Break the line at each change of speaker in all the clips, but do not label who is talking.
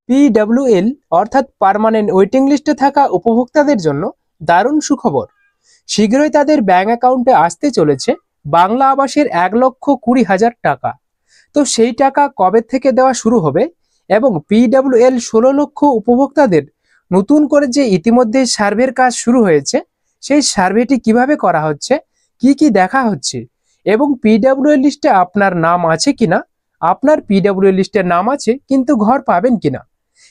PWL অর্থাৎ permanent waiting লিস্টে থাকা উপভোক্তাদের জন্য দারুণ সুখবর। শীঘ্রই তাদের ব্যাংক অ্যাকাউন্টে আসতে চলেছে বাংলা আবাসের 1,20,000 টাকা। তো সেই টাকা কবে থেকে দেওয়া শুরু হবে এবং পিডব্লিউএল 16 লক্ষ উপভোক্তাদের নতুন করে যে ইতিমধ্যে সার্ভের কাজ শুরু হয়েছে, সেই সার্ভেটি কিভাবে করা হচ্ছে, কি কি দেখা হচ্ছে এবং পিডব্লিউএল লিস্টে আপনার নাম আছে কিনা, আপনার পিডব্লিউএল লিস্টের নাম আছে কিন্তু ঘর পাবেন কিনা,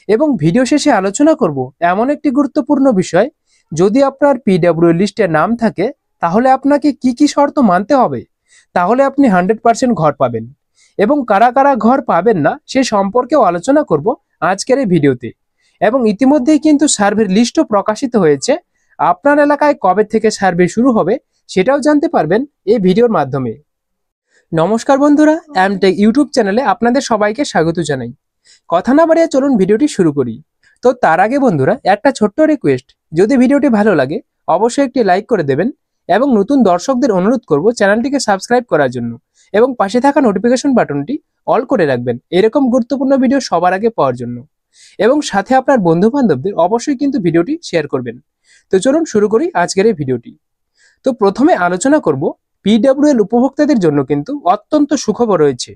এবং ভিডিও শেষে আলোচনা করব এমন একটি গুরুত্বপূর্ণ বিষয়, যদি আপনার পিডব্লিউএল লিস্টের নাম থাকে তাহলে আপনাকে কি কি শর্ত মানতে হবে, তাহলে আপনি 100% ঘর পাবেন, এবং কারা কারা ঘর পাবেন না সে সম্পর্কেও আলোচনা করব আজকের এই ভিডিওতে। এবং ইতিমধ্যেই কিন্তু সার্ভের লিস্টও প্রকাশিত হয়েছে, আপনার এলাকায় কবে থেকে সার্ভে শুরু হবে সেটাও জানতে পারবেন এই ভিডিওর মাধ্যমে। নমস্কার বন্ধুরা, এমটেক ইউটিউব চ্যানেলে আপনাদের সবাইকে স্বাগত জানাই। কথা না বাড়িয়ে চলুন ভিডিওটি শুরু করি। তো তার আগে বন্ধুরা একটা ছোট্ট রিকোয়েস্ট, যদি ভিডিওটি ভালো লাগে অবশ্যই একটি লাইক করে দেবেন এবং নতুন দর্শকদের অনুরোধ করব চ্যানেলটিকে সাবস্ক্রাইব করার জন্য এবং পাশে থাকা নোটিফিকেশন বাটনটি অল করে রাখবেন এরকম গুরুত্বপূর্ণ ভিডিও সবার আগে পাওয়ার জন্য, এবং সাথে আপনার বন্ধু বান্ধবদের অবশ্যই কিন্তু ভিডিওটি শেয়ার করবেন। তো চলুন শুরু করি আজকের এই ভিডিওটি। তো প্রথমে আলোচনা করব পিডব্লিউএল উপভোক্তাদের জন্য কিন্তু অত্যন্ত সুখবর রয়েছে।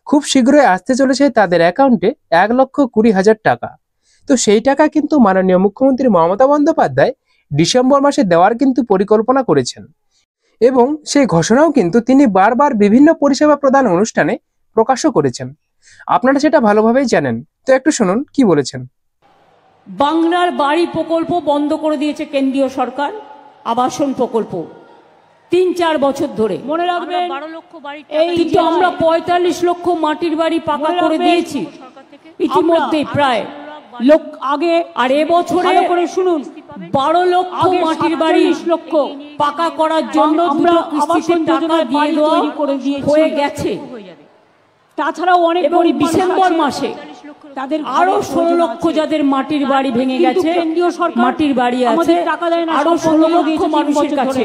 খুব শীঘ্রই আসতে চলেছে তাদের অ্যাকাউন্টে 1,20,000 টাকা। তো সেই টাকা কিন্তু মাননীয় মুখ্যমন্ত্রী মমতা বন্দ্যোপাধ্যায় ডিসেম্বর মাসে দেওয়ার কিন্তু পরিকল্পনা করেছেন, এবং সেই ঘোষণাও কিন্তু তিনি বারবার বিভিন্ন পরিষেবা প্রদান অনুষ্ঠানে প্রকাশও করেছেন। আপনারা সেটা ভালোভাবেই জানেন, তো একটু শুনুন কি বলেছেন।
বাংলার বাড়ি প্রকল্প বন্ধ করে দিয়েছে কেন্দ্রীয় সরকার, আবাসন প্রকল্প 3-4 বছর ধরে। মনে রাখবেন 12 লক্ষ বাড়ি, কিন্তু আমরা 45 লক্ষ মাটির বাড়ি পাকা করে দিয়েছি ইতিমধ্যে প্রায় আগে, আর এবছরে করে শুনুন 12 লক্ষ মাটির বাড়ি পাকা করার জন্য আমরা আবাসন যোজনা দিয়ে দেওয়া হয়ে গেছে। তাছাড়াও অনেক ডিসেম্বর মাসে তাদের আরো 16 লক্ষ যাদের মাটির বাড়ি ভেঙে গেছে, মাটির বাড়ি আছে আরো 16 লক্ষ মানুষের কাছে।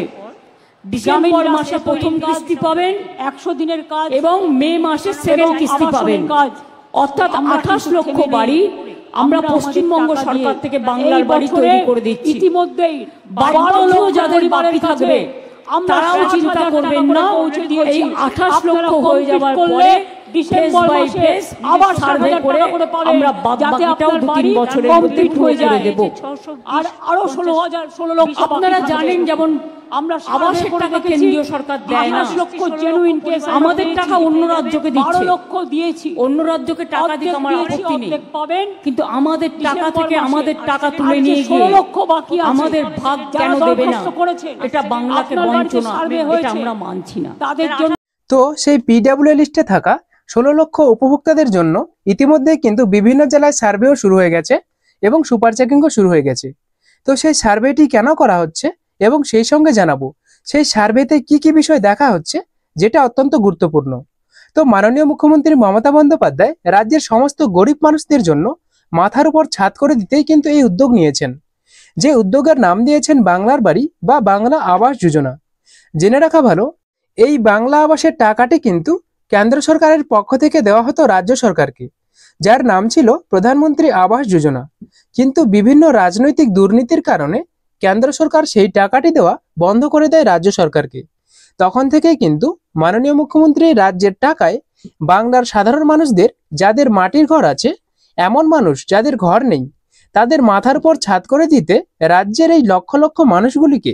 ডিসেম্বর মাসে প্রথম কিস্তি পাবেন 100 দিনের কাজ, এবং মে মাসে সেকেন্ড কিস্তি পাবেন, অর্থাৎ 28 লক্ষ বাড়ি আমরা পশ্চিমবঙ্গ সরকার থেকে বাংলার বাড়ি তৈরি করে দিচ্ছি। ইতিমধ্যেই 12 লক্ষ যাদের বাকি থাকবে তারাও চিন্তা করবেন না, এই 28 লক্ষ হয়ে যাওয়ার পরে ডিসেম্বর মাসে আবার সার্ভে করে আমরা বাকিটাও 2-3 বছরের মধ্যে হয়ে দেব। আর আরো 16 লক্ষ আপনারা জানেন, যেমন আমরা আবাসের টাকা কেন্দ্রীয় সরকার দেয় না, 28 লক্ষ জেনুইন কেস আমাদের টাকা অন্য রাজ্যকে দিচ্ছে। 12 লক্ষ দিয়েছি, অন্য রাজ্যকে টাকা দিতে আমার আপত্তি নেই, কিন্তু আমাদের টাকা থেকে আমাদের টাকা তুলে নিয়ে গিয়ে 16 লক্ষ বাকি আছে, আমাদের ভাগ কেন দেবে না? এটা বাংলাকে বঞ্চনা, এটা আমরা মানছি না। তাদের জন্য
তো সেই পিডব্লিউএল লিস্টে থাকা 16 লক্ষ উপভোক্তাদের জন্য ইতিমধ্যে কিন্তু বিভিন্ন জেলায় সার্ভেও শুরু হয়ে গেছে এবং সুপার চেকিংও শুরু হয়ে গেছে। তো সেই সার্ভেটি কেন করা হচ্ছে এবং সেই সঙ্গে জানাবো সেই সার্ভেতে কি কি বিষয় দেখা হচ্ছে, যেটা অত্যন্ত গুরুত্বপূর্ণ। তো মাননীয় মুখ্যমন্ত্রী মমতা বন্দ্যোপাধ্যায় রাজ্যের সমস্ত গরিব মানুষদের জন্য মাথার উপর ছাদ করে দিতেই কিন্তু এই উদ্যোগ নিয়েছেন, যে উদ্যোগের নাম দিয়েছেন বাংলার বাড়ি বা বাংলা আবাস যোজনা। জেনে রাখা ভালো, এই বাংলা আবাসের টাকাটি কিন্তু কেন্দ্র সরকারের পক্ষ থেকে দেওয়া হতো রাজ্য সরকারকে, যার নাম ছিল প্রধানমন্ত্রী আবাস যোজনা। কিন্তু বিভিন্ন রাজনৈতিক দুর্নীতির কারণে কেন্দ্র সরকার সেই টাকাটি দেওয়া বন্ধ করে দেয় রাজ্য সরকারকে। তখন থেকেই কিন্তু মাননীয় মুখ্যমন্ত্রী রাজ্যের টাকায় বাংলার সাধারণ মানুষদের, যাদের মাটির ঘর আছে, এমন মানুষ যাদের ঘর নেই, তাদের মাথার উপর ছাদ করে দিতে রাজ্যের এই লক্ষ লক্ষ মানুষগুলিকে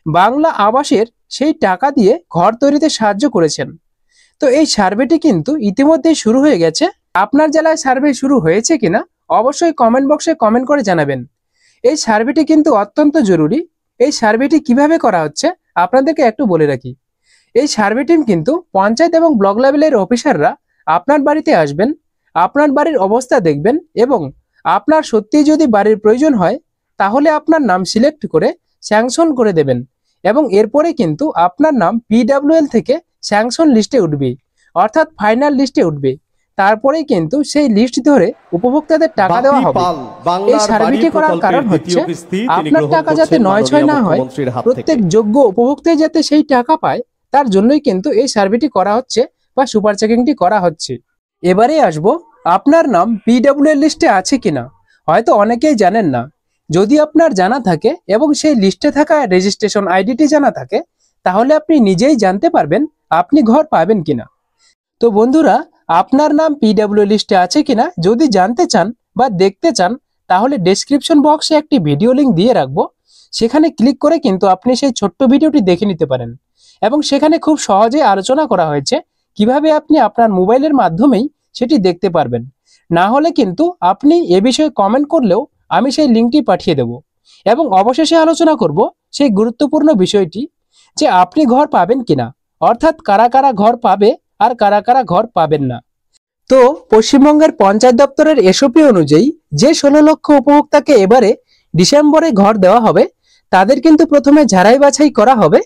বাংলা আবাসের সেই টাকা দিয়ে ঘর তৈরিতে সাহায্য করেছেন। তো এই সার্ভেটি কিন্তু ইতিমধ্যেই শুরু হয়ে গেছে। আপনার জেলায় সার্ভে শুরু হয়েছে কিনা অবশ্যই কমেন্ট বক্সে কমেন্ট করে জানাবেন। এই সার্ভেটি কিন্তু অত্যন্ত জরুরি। এই সার্ভেটি কিভাবে করা হচ্ছে আপনাদেরকে একটু বলে রাখি। এই সার্ভে টিম কিন্তু পঞ্চায়েত এবং ব্লক লেভেলের অফিসাররা আপনার বাড়িতে আসবেন, আপনার বাড়ির অবস্থা দেখবেন, এবং আপনার সত্যি যদি বাড়ির প্রয়োজন হয় তাহলে আপনার নাম সিলেক্ট করে স্যাংশন করে দেবেন, এবং এরপরে কিন্তু আপনার নাম পিডব্লিউএল থেকে স্যাংশন লিস্টে উঠবে, অর্থাৎ ফাইনাল লিস্টে উঠবে। তারপরেই কিন্তু সেই লিস্ট ধরে উপভোক্তাদের টাকা দেওয়া হবে। এই সার্ভেটি করার কারণ হচ্ছে আপনার টাকা যাতে নয় না হয়, প্রত্যেক যোগ্য উপভোক্তাই যাতে সেই টাকা পায়, তার জন্যই কিন্তু এই সার্ভেটি করা হচ্ছে বা সুপার চেকিংটি করা হচ্ছে। এবারে আসবো আপনার নাম পিডব্লিউএল লিস্টে আছে কিনা হয়তো অনেকেই জানেন না। যদি আপনার জানা থাকে এবং সেই লিস্টে থাকা রেজিস্ট্রেশন আইডিটি জানা থাকে, তাহলে আপনি নিজেই জানতে পারবেন আপনি ঘর পাবেন কিনা। তো বন্ধুরা, আপনার নাম পিডব্লিউ লিস্টে আছে কিনা যদি জানতে চান বা দেখতে চান, তাহলে ডেসক্রিপশন বক্সে একটি ভিডিও লিংক দিয়ে রাখবো। সেখানে ক্লিক করে কিন্তু আপনি সেই ছোট্ট ভিডিওটি দেখে নিতে পারেন এবং সেখানে খুব সহজে আলোচনা করা হয়েছে কিভাবে আপনি আপনার মোবাইলের মাধ্যমেই সেটি দেখতে পারবেন। না হলে কিন্তু আপনি এ বিষয়ে কমেন্ট করলেও আমি সেই লিঙ্কটি পাঠিয়ে দেব। এবং অবশেষে আলোচনা করব সেই গুরুত্বপূর্ণ বিষয়টি যে আপনি ঘর পাবেন কিনা, অর্থাৎ কারা কারা ঘর পাবে আর কারা কারা ঘর পাবেন না। তো পশ্চিমবঙ্গের পঞ্চায়েত দপ্তরের এসওপি অনুযায়ী যে 16 লক্ষ উপভোক্তাকে এবারে ডিসেম্বরে ঘর দেওয়া হবে, তাদের কিন্তু প্রথমে ঝাড়াই বাছাই করা হবে।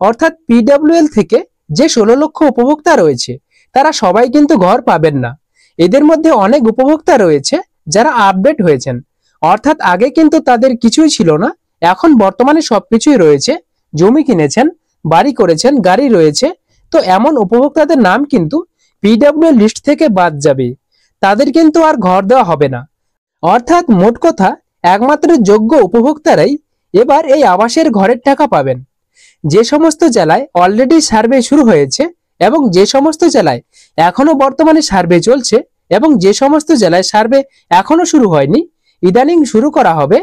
অর্থাৎ পিডব্লিউএল থেকে যে 16 লক্ষ উপভোক্তা রয়েছে তারা সবাই কিন্তু ঘর পাবেন না। এদের মধ্যে অনেক উপভোক্তা রয়েছে যারা আপডেট হয়েছেন, অর্থাৎ আগে কিন্তু তাদের কিছুই ছিল না, এখন বর্তমানে সবকিছুই রয়েছে। জমি কিনেছেন, বাড়ি করেছেন, গাড়ি রয়েছে। তো এমন উপভোক্তাদের নাম কিন্তু পিডব্লিউ লিস্ট থেকে বাদ যাবে, তাদের কিন্তু আর ঘর দেওয়া হবে না। অর্থাৎ মোট কথা একমাত্র যোগ্য উপভোক্তারাই এবার এই আবাসের ঘরের টাকা পাবেন। যে সমস্ত জেলায় অলরেডি সার্ভে শুরু হয়েছে এবং যে সমস্ত জেলায় এখনো বর্তমানে সার্ভে চলছে এবং যে সমস্ত জেলায় সার্ভে এখনো শুরু হয়নি, ইদানিং শুরু করা হবে,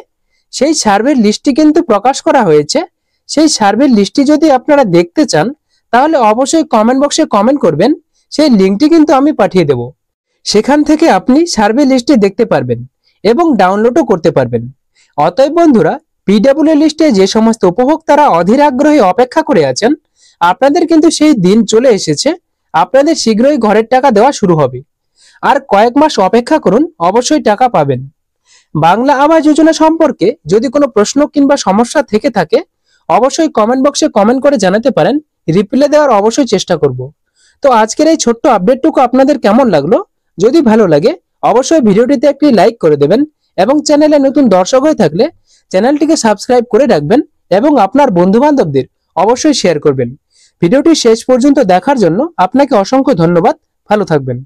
সেই সার্ভের লিস্টটি কিন্তু প্রকাশ করা হয়েছে। সেই সার্ভের লিস্টটি যদি আপনারা দেখতে চান, তাহলে অবশ্যই কমেন্ট বক্সে কমেন্ট করবেন, সেই লিঙ্কটি কিন্তু আমি পাঠিয়ে দেব। সেখান থেকে আপনি সার্ভে লিস্টটি দেখতে পারবেন এবং ডাউনলোডও করতে পারবেন। অতএব বন্ধুরা, পিডব্লিউ লিস্টে যে সমস্ত উপভোক্তারা অধীর আগ্রহে অপেক্ষা করে আছেন, আপনাদের কিন্তু সেই দিন চলে এসেছে। আপনাদের শীঘ্রই ঘরের টাকা দেওয়া শুরু হবে। আর কয়েক মাস অপেক্ষা করুন, অবশ্যই টাকা পাবেন। বাংলা আবাস যোজনা সম্পর্কে যদি কোনো প্রশ্ন কিংবা সমস্যা থেকে থাকে, অবশ্যই কমেন্ট বক্সে কমেন্ট করে জানাতে পারেন, রিপ্লাই দেওয়ার অবশ্যই চেষ্টা করব। তো আজকের এই ছোট্ট আপডেটটুকু আপনাদের কেমন লাগলো? যদি ভালো লাগে অবশ্যই ভিডিওটিতে একটি লাইক করে দেবেন এবং চ্যানেলে নতুন দর্শক হয়ে থাকলে চ্যানেলটিকে সাবস্ক্রাইব করে রাখবেন এবং আপনার বন্ধু বান্ধবদের অবশ্যই শেয়ার করবেন। ভিডিওটি শেষ পর্যন্ত দেখার জন্য আপনাকে অসংখ্য ধন্যবাদ। ভালো থাকবেন।